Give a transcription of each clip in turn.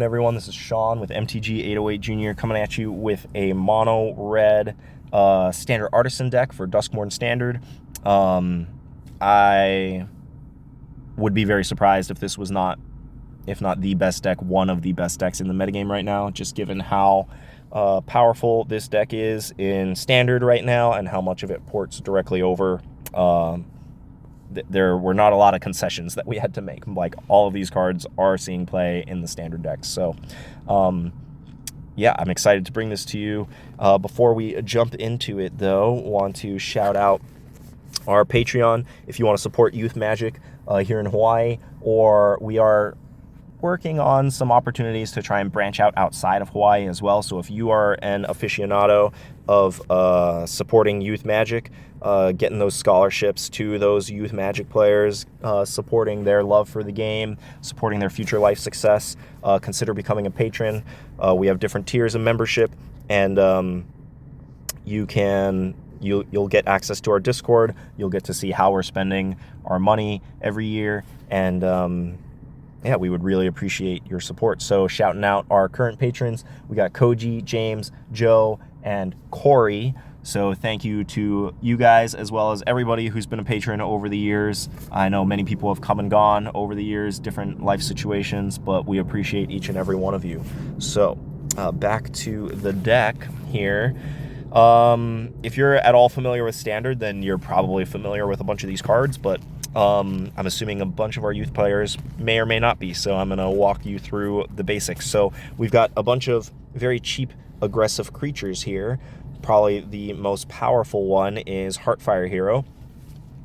Everyone, this is Sean with MTG 808 Junior coming at you with a mono red standard Artisan deck for Duskmourn standard. I would be very surprised if this was not, if not the best deck, one of the best decks in the metagame right now, just given how powerful this deck is in standard right now and how much of it ports directly over. There were not a lot of concessions that we had to make. Like, all of these cards are seeing play in the standard decks. So, yeah, I'm excited to bring this to you. Before we jump into it, though, want to shout out our Patreon. If you want to support Youth Magic here in Hawaii, or we are working on some opportunities to try and branch out outside of Hawaii as well. So if you are an aficionado of supporting Youth Magic, getting those scholarships to those Youth Magic players, supporting their love for the game, supporting their future life success, consider becoming a patron. We have different tiers of membership, and you'll get access to our Discord. You'll get to see how we're spending our money every year, and yeah, we would really appreciate your support. So shouting out our current patrons, we got Koji, James, Joe, and Corey. So thank you to you guys, as well as everybody who's been a patron over the years. I know many people have come and gone over the years, different life situations, but we appreciate each and every one of you. So back to the deck here. If you're at all familiar with standard, then you're probably familiar with a bunch of these cards, but I'm assuming a bunch of our youth players may or may not be, so I'm going to walk you through the basics. So we've got a bunch of very cheap, aggressive creatures here. Probably the most powerful one is Heartfire Hero.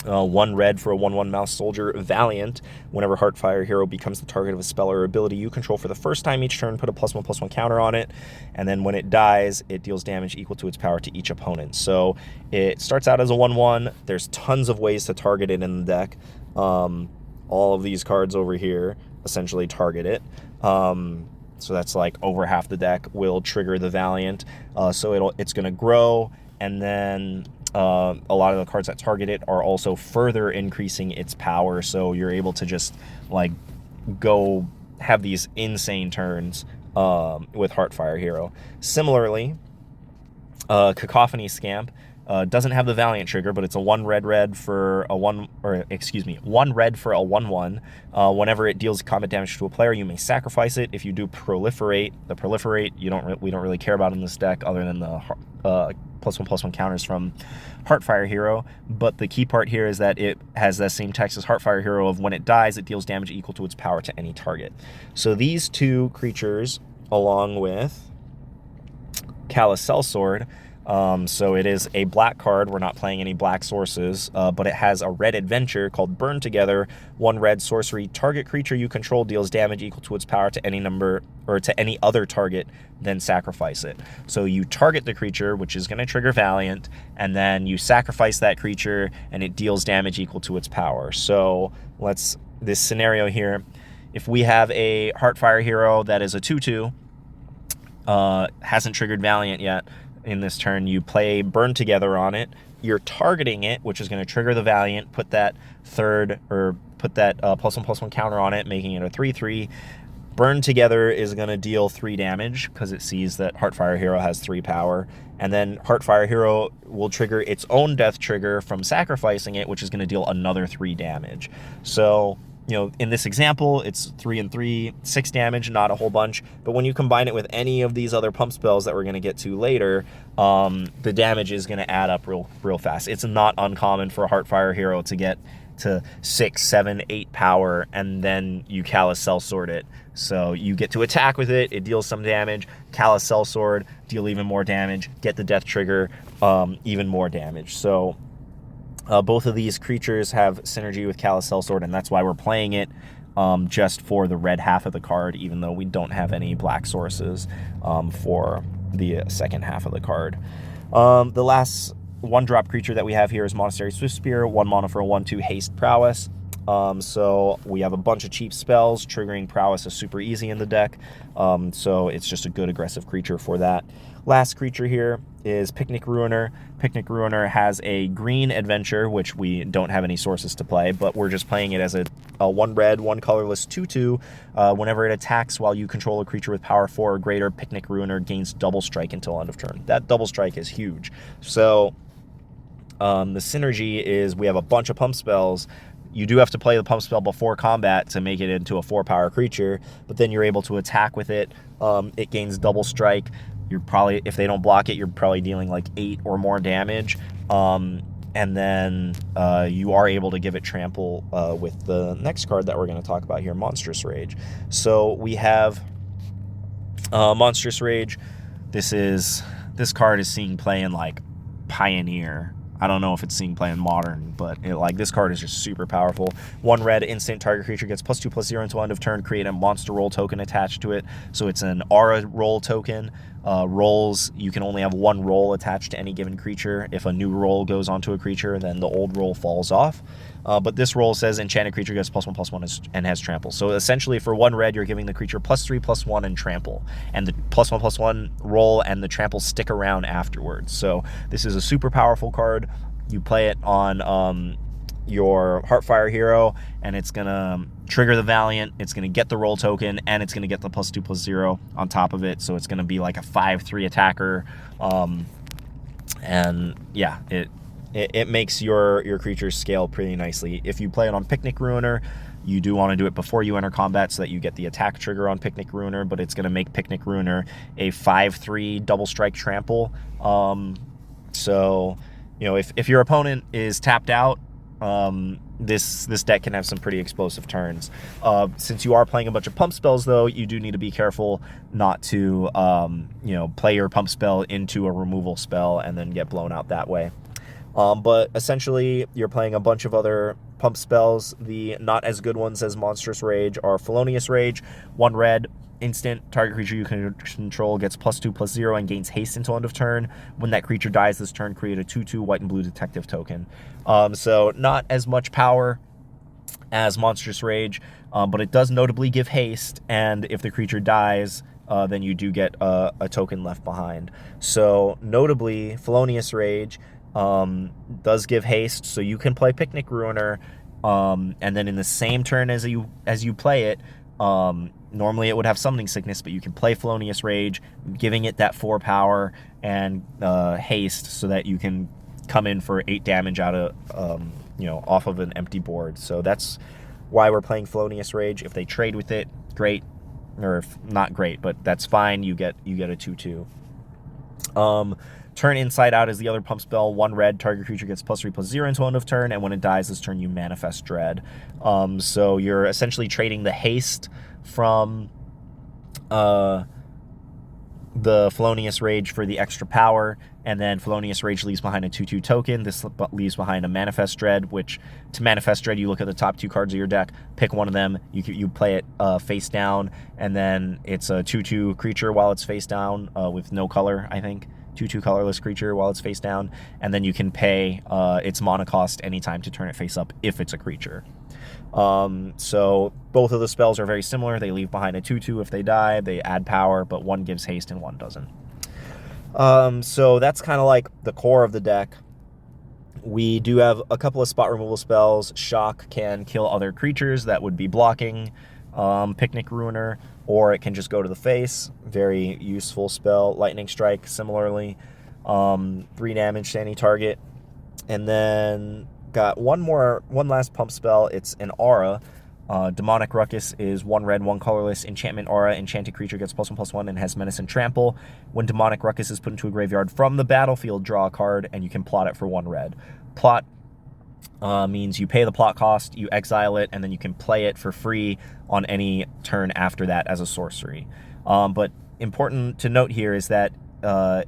1 red for a 1/1 Mouse Soldier Valiant. Whenever Heartfire Hero becomes the target of a spell or ability you control for the first time each turn, put a +1/+1 counter on it, and then when it dies, it deals damage equal to its power to each opponent. So it starts out as a 1/1. There's tons of ways to target it in the deck. All of these cards over here essentially target it. So that's like over half the deck will trigger the Valiant. So it's going to grow, and then a lot of the cards that target it are also further increasing its power, so you're able to just like go have these insane turns with Heartfire Hero. Similarly, Cacophony Scamp doesn't have the Valiant trigger, but it's a 1 red for a 1 red for a 1/1. Whenever it deals combat damage to a player, you may sacrifice it. If you do proliferate, the proliferate we don't really care about in this deck, other than the +1/+1 counters from Heartfire Hero. But the key part here is that it has that same text as Heartfire Hero of when it dies, it deals damage equal to its power to any target. So these two creatures, along with Callous Sellsword, so it is a black card. We're not playing any black sources, but it has a red adventure called Burn Together. 1 red sorcery. Target creature you control deals damage equal to its power to any number, or to any other target, then sacrifice it. So you target the creature, which is going to trigger Valiant, and then you sacrifice that creature, and it deals damage equal to its power. So this scenario here, if we have a Heartfire Hero that is a 2/2, hasn't triggered Valiant yet, in this turn, you play Burn Together on it. You're targeting it, which is going to trigger the Valiant, put that +1/+1 counter on it, making it a 3/3. Burn Together is going to deal 3 damage because it sees that Heartfire Hero has 3 power. And then Heartfire Hero will trigger its own death trigger from sacrificing it, which is going to deal another 3 damage. So, you know, in this example, it's 3 and 3, 6 damage, not a whole bunch. But when you combine it with any of these other pump spells that we're going to get to later, the damage is going to add up real fast. It's not uncommon for a Heartfire Hero to get to 6, 7, 8 power, and then you Callous Sellsword it. So you get to attack with it, it deals some damage, Callous Sellsword, deal even more damage, get the death trigger, even more damage. So both of these creatures have synergy with Callous Sellsword, and that's why we're playing it just for the red half of the card, even though we don't have any black sources for the second half of the card. The last 1-drop creature that we have here is Monastery Swiftspear, 1 mana for a 1/2 haste prowess. So we have a bunch of cheap spells. Triggering Prowess is super easy in the deck, so it's just a good aggressive creature for that. Last creature here is Picnic Ruiner. Picnic Ruiner has a green adventure, which we don't have any sources to play, but we're just playing it as a 1 red, 1 colorless 2/2. Whenever it attacks while you control a creature with power 4 or greater, Picnic Ruiner gains double strike until end of turn. That double strike is huge. So the synergy is we have a bunch of pump spells. You do have to play the pump spell before combat to make it into a 4-power creature, but then you're able to attack with it. It gains double strike. You're probably, if they don't block it, you're probably dealing like 8 or more damage. And then you are able to give it trample with the next card that we're going to talk about here, Monstrous Rage. So we have Monstrous Rage. This card is seeing play in like Pioneer. I don't know if it's seeing play in Modern, but this card is just super powerful. 1 red, instant, target creature gets +2/+0 until end of turn. Create a monster roll token attached to it. So it's an aura roll token. Rolls, you can only have 1 roll attached to any given creature. If a new roll goes onto a creature, then the old roll falls off. But this roll says enchanted creature gets +1/+1 and has trample. So essentially for 1 red, you're giving the creature +3/+1 and trample. And the +1/+1 roll and the trample stick around afterwards. So this is a super powerful card. You play it on your Heartfire hero, and it's going to trigger the Valiant, it's going to get the roll token, and it's going to get the +2/+0 on top of it. So it's going to be like a 5/3 attacker. And yeah, it makes your creatures scale pretty nicely. If you play it on Picnic Ruiner, you do want to do it before you enter combat so that you get the attack trigger on Picnic Ruiner, but it's going to make Picnic Ruiner a 5/3 double strike trample. So, if your opponent is tapped out, this deck can have some pretty explosive turns. Since you are playing a bunch of pump spells, though, you do need to be careful not to, play your pump spell into a removal spell and then get blown out that way. But essentially, you're playing a bunch of other pump spells. The not as good ones as Monstrous Rage are Felonious Rage, 1 red, instant, target creature you can control gets +2/+0 and gains haste until end of turn. When that creature dies this turn, create a 2/2 white and blue detective token. So not as much power as Monstrous Rage, but it does notably give haste, and if the creature dies, then you do get a token left behind. So notably, Felonious Rage does give haste, so you can play Picnic Ruiner, and then in the same turn as you play it, normally it would have Summoning Sickness, but you can play Felonious Rage, giving it that 4 power and haste, so that you can come in for 8 damage out of off of an empty board. So that's why we're playing Felonious Rage. If they trade with it, great, or if not great, but that's fine. You get a 2/2. Turn Inside Out is the other pump spell. 1 red, target creature gets +3/+0 until end of turn, and when it dies this turn, you manifest Dread. So you're essentially trading the haste from the Felonious Rage for the extra power, and then Felonious Rage leaves behind a 2/2 token. This leaves behind a Manifest Dread, which to Manifest Dread, you look at the top 2 cards of your deck, pick one of them, you play it face down, and then it's a 2/2 creature while it's face down with no color, I think. 2/2 colorless creature while it's face down, and then you can pay its mana cost anytime to turn it face up if it's a creature. So both of the spells are very similar. They leave behind a 2/2 if they die. They add power, but one gives haste and one doesn't. So that's kind of like the core of the deck. We do have a couple of spot removal spells. Shock can kill other creatures that would be blocking Picnic Ruiner, or it can just go to the face. Very useful spell. Lightning Strike, similarly. 3 damage to any target. And then got one last pump spell. It's an aura. Demonic Ruckus is 1 red, 1 colorless, enchantment aura. Enchanted creature gets +1/+1 and has menace and trample. When Demonic Ruckus is put into a graveyard from the battlefield, draw a card, and you can plot it for 1 red. Plot means you pay the plot cost, you exile it, and then you can play it for free on any turn after that as a sorcery. But important to note here is that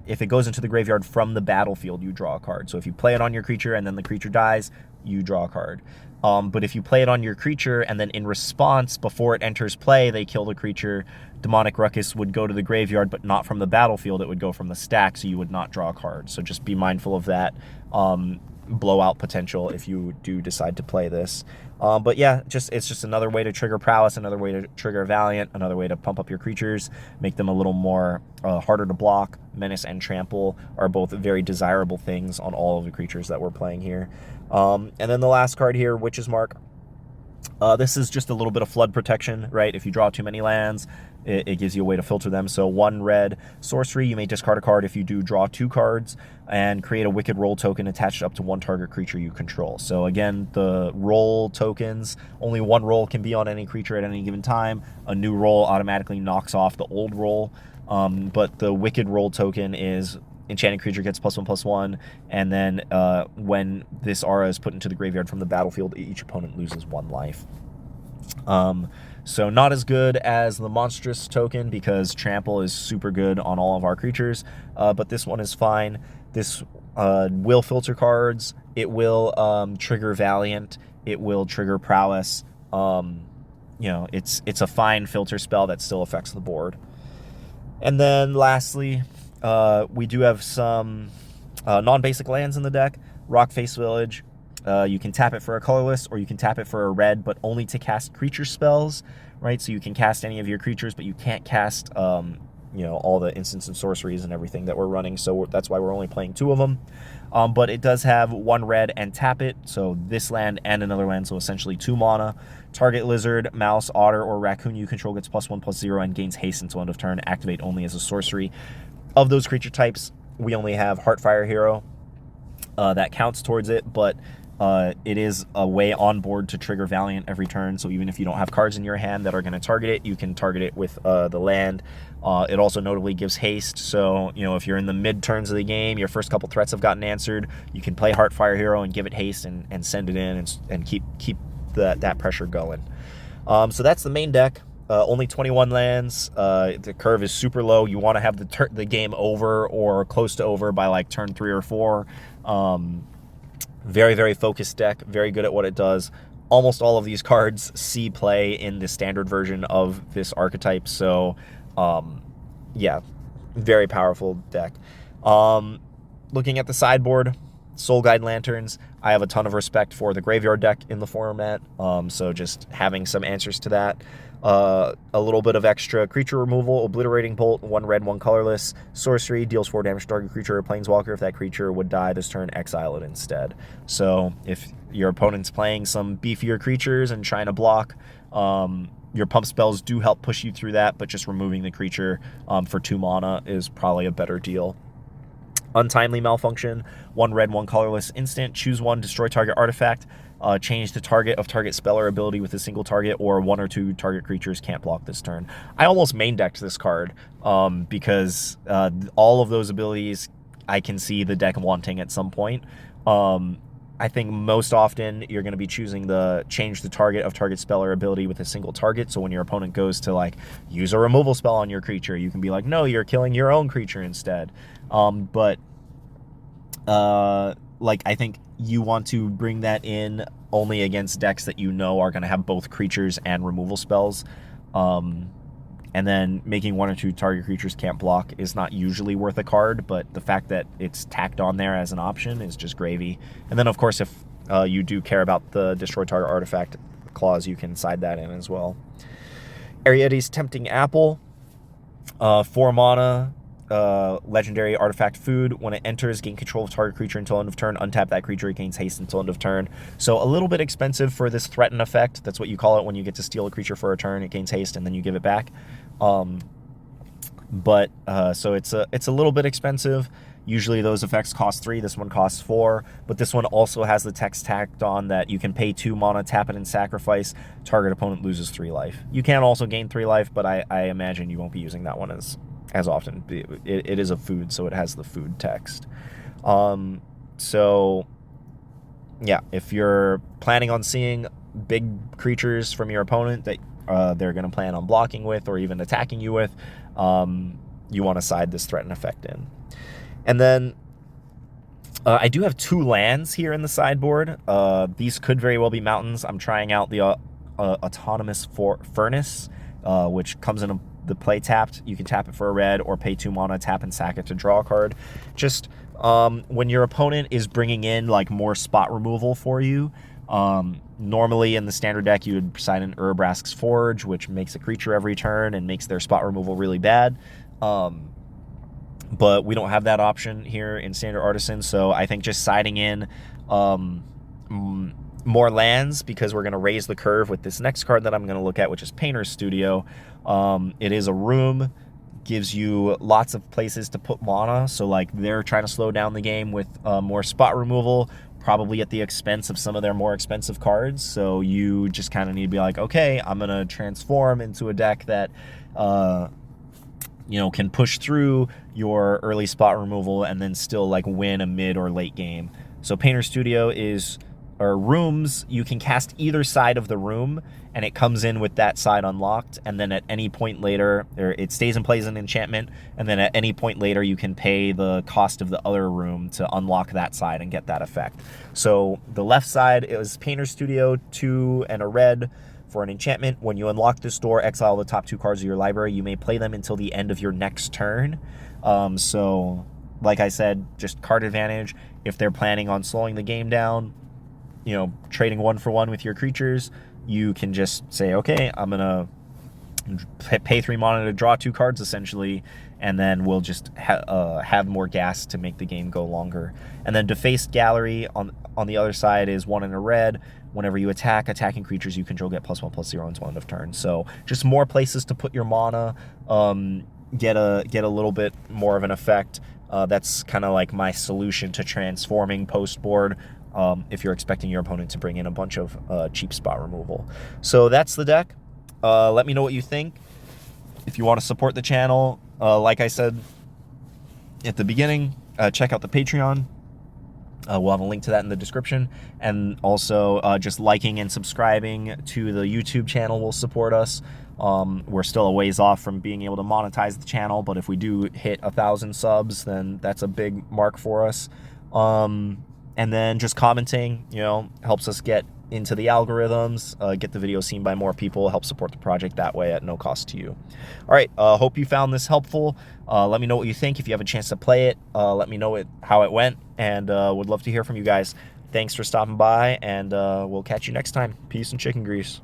if it goes into the graveyard from the battlefield, you draw a card. So if you play it on your creature and then the creature dies, you draw a card. But if you play it on your creature and then in response, before it enters play, they kill the creature, Demonic Ruckus would go to the graveyard, but not from the battlefield. It would go from the stack, so you would not draw a card. So just be mindful of that blowout potential if you do decide to play this. But yeah, it's just another way to trigger prowess, another way to trigger valiant, another way to pump up your creatures, make them a little more harder to block. Menace and trample are both very desirable things on all of the creatures that we're playing here. And then the last card here, Witch's Mark. This is just a little bit of flood protection, right? If you draw too many lands, it gives you a way to filter them. So 1 red sorcery, you may discard a card if you do draw 2 cards and create a Wicked Roll token attached up to 1 target creature you control. So again, the roll tokens, only 1 roll can be on any creature at any given time. A new roll automatically knocks off the old roll. But the Wicked Roll token is enchanted creature gets +1/+1, and then when this aura is put into the graveyard from the battlefield, each opponent loses 1 life. So not as good as the monstrous token, because trample is super good on all of our creatures, but this one is fine. This will filter cards, it will trigger valiant, it will trigger prowess. It's a fine filter spell that still affects the board. And then lastly, we do have some non-basic lands in the deck. Rockface Village. You can tap it for a colorless, or you can tap it for a red, but only to cast creature spells, right? So you can cast any of your creatures, but you can't cast, all the instants and sorceries and everything that we're running. So that's why we're only playing 2 of them. But it does have 1 red and tap it. So this land and another land, so essentially 2 mana. Target lizard, mouse, otter, or raccoon you control gets +1/+0 and gains haste until end of turn. Activate only as a sorcery. Of those creature types, we only have Heartfire Hero. That counts towards it, but it is a way on board to trigger Valiant every turn, so even if you don't have cards in your hand that are going to target it, you can target it with the land. It also notably gives haste, so if you're in the mid turns of the game, your first couple threats have gotten answered, you can play Heartfire Hero and give it haste and send it in and keep that pressure going. So that's the main deck. Only 21 lands. The curve is super low. You want to have the game over or close to over by like turn 3 or 4. Very, very focused deck. Very good at what it does. Almost all of these cards see play in the standard version of this archetype. So, yeah, very powerful deck. Looking at the sideboard, Soul Guide Lanterns. I have a ton of respect for the graveyard deck in the format. So just having some answers to that. A little bit of extra creature removal, Obliterating Bolt, 1 red, 1 colorless, sorcery, deals 4 damage to target creature or planeswalker. If that creature would die this turn, exile it instead. So if your opponent's playing some beefier creatures and trying to block, your pump spells do help push you through that, but just removing the creature for 2 mana is probably a better deal. Untimely Malfunction, 1 red, 1 colorless instant, choose 1, destroy target artifact, change the target of target spell or ability with a single target, or 1 or 2 target creatures can't block this turn. I almost main decked this card because all of those abilities I can see the deck wanting at some point. I think most often you're going to be choosing the change the target of target spell or ability with a single target. So when your opponent goes to like use a removal spell on your creature, you can be like, no, you're killing your own creature instead. I think you want to bring that in only against decks that you know are going to have both creatures and removal spells. And then making 1 or 2 target creatures can't block is not usually worth a card, but the fact that it's tacked on there as an option is just gravy. And then, of course, if you do care about the destroy target artifact clause, you can side that in as well. Arietes Tempting Apple, 4 mana, legendary artifact food. When it enters, gain control of target creature until end of turn. Untap that creature, it gains haste until end of turn. So a little bit expensive for this threaten effect. That's what you call it when you get to steal a creature for a turn. It gains haste and then you give it back. So it's a little bit expensive. Usually those effects cost 3. This one costs 4. But this one also has the text tacked on that you can pay 2 mana, tap it, and sacrifice. Target opponent loses 3 life. You can also gain 3 life, but I imagine you won't be using that one as often. It is a food, so it has the food text. So yeah, if you're planning on seeing big creatures from your opponent that they're going to plan on blocking with or even attacking you with, you want to side this threaten effect in. And then I do have 2 lands here in the sideboard. These could very well be mountains. I'm trying out the Autonomous Furnace, which comes in the play tapped. You can tap it for a red or pay 2 mana, tap and sack it to draw a card. Just when your opponent is bringing in like more spot removal for you, Normally in the standard deck, you would sign an Urabrask's Forge, which makes a creature every turn and makes their spot removal really bad. But we don't have that option here in Standard Artisan, so I think just siding in more lands, because we're going to raise the curve with this next card that I'm going to look at, which is Painter's Studio. It is a room, gives you lots of places to put mana, so like they're trying to slow down the game with more spot removal, probably at the expense of some of their more expensive cards. So you just kind of need to be like, okay, I'm going to transform into a deck that can push through your early spot removal and then still like win a mid or late game. So Painter Studio is rooms. You can cast either side of the room, and it comes in with that side unlocked, and then at any point later, or it stays and plays an enchantment, and then at any point later you can pay the cost of the other room to unlock that side and get that effect. So the left side is Painter Studio, 2 and a red for an enchantment. When you unlock this door, exile the top 2 cards of your library. You may play them until the end of your next turn. So like I said, just card advantage. If they're planning on slowing the game down, trading 1 for 1 with your creatures, you can just say, okay, I'm gonna pay 3 mana to draw 2 cards essentially, and then we'll just have more gas to make the game go longer. And then Defaced Gallery on the other side is 1 and a red. Whenever you attack, attacking creatures you control get +1/+0 until end of turn. So just more places to put your mana, get a little bit more of an effect. That's kind of like my solution to transforming post board, if you're expecting your opponent to bring in a bunch of cheap spot removal. So that's the deck. Let me know what you think. If you want to support the channel, like I said at the beginning, check out the Patreon. We'll have a link to that in the description. And also just liking and subscribing to the YouTube channel will support us. We're still a ways off from being able to monetize the channel, but if we do hit 1,000 subs, then that's a big mark for us. And then just commenting, helps us get into the algorithms, get the video seen by more people, help support the project that way at no cost to you. All right, hope you found this helpful. Let me know what you think. If you have a chance to play it, let me know how it went, and would love to hear from you guys. Thanks for stopping by, and we'll catch you next time. Peace and chicken grease.